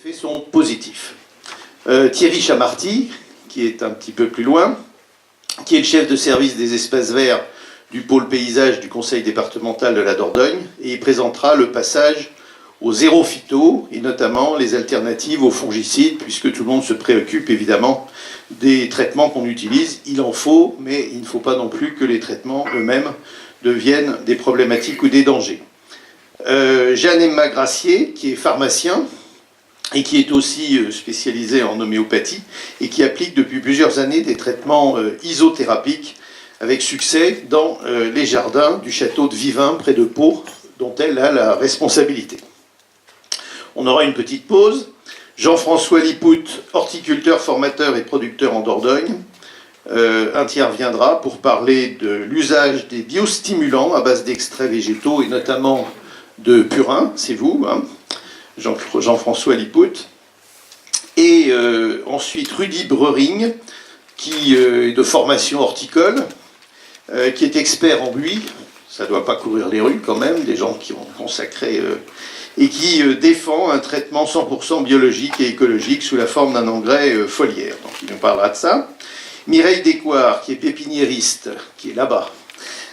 Les effets sont positifs. Thierry Chamarty, qui est un petit peu plus loin, qui est le chef de service des espaces verts du pôle paysage du conseil départemental de la Dordogne, et il présentera le passage au zéro phyto, et notamment les alternatives aux fongicides, puisque tout le monde se préoccupe évidemment des traitements qu'on utilise. Il en faut, mais il ne faut pas non plus que les traitements eux-mêmes deviennent des problématiques ou des dangers. Jeanne-Emma Gracier, qui est pharmacien, et qui est aussi spécialisé en homéopathie, et qui applique depuis plusieurs années des traitements isothérapiques avec succès dans les jardins du château de Vivins, près de Pau, dont elle a la responsabilité. On aura une petite pause. Jean-François Lipout, horticulteur, formateur et producteur en Dordogne, interviendra pour parler de l'usage des biostimulants à base d'extraits végétaux et notamment de purin, c'est vous, hein, Jean-François Lipout. Et ensuite Rudy Breuring, qui est de formation horticole, qui est expert en buis, ça ne doit pas courir les rues quand même, des gens qui ont consacré, et qui défend un traitement 100% biologique et écologique sous la forme d'un engrais foliaire. Donc il nous parlera de ça. Mireille Descoires, qui est pépiniériste, qui est là-bas,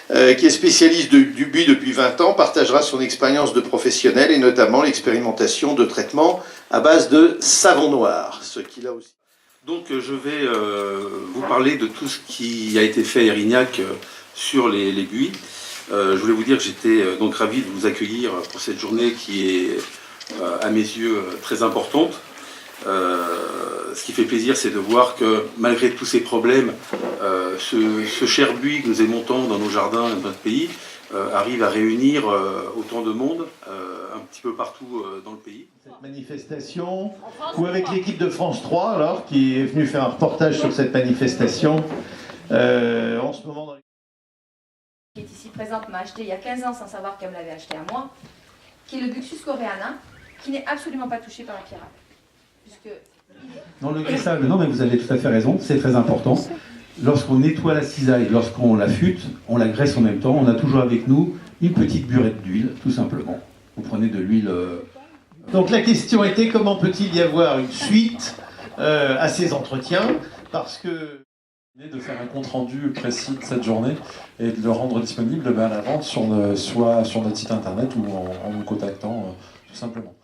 qui est spécialiste du buis depuis 20 ans, partagera son expérience de professionnel et notamment l'expérimentation de traitements à base de savon noir, ce qu'il a aussi. Donc je vais vous parler de tout ce qui a été fait à Érignac sur les buis. Je voulais vous dire que j'étais donc ravi de vous accueillir pour cette journée qui est à mes yeux très importante. Ce qui fait plaisir, c'est de voir que malgré tous ces problèmes, ce cher buis que nous aimons tant dans nos jardins et dans notre pays arrive à réunir autant de monde un petit peu partout dans le pays. Cette manifestation, ou avec l'équipe de France 3, alors, qui est venue faire un reportage sur cette manifestation, en ce moment dans les... qui est ici présente m'a acheté il y a 15 ans sans savoir qu'elle me l'avait acheté à moi, qui est le Buxus coreana, qui n'est absolument pas touché par la pierrade. Puisque... Non, le graissage, non, mais vous avez tout à fait raison, c'est très important. Lorsqu'on nettoie la cisaille, lorsqu'on l'affûte, on la graisse en même temps, on a toujours avec nous une petite burette d'huile, tout simplement. Vous prenez de l'huile... Donc la question était comment peut-il y avoir une suite à ces entretiens, parce que... de faire un compte-rendu précis de cette journée et de le rendre disponible à la vente soit sur notre site internet ou en nous contactant tout simplement.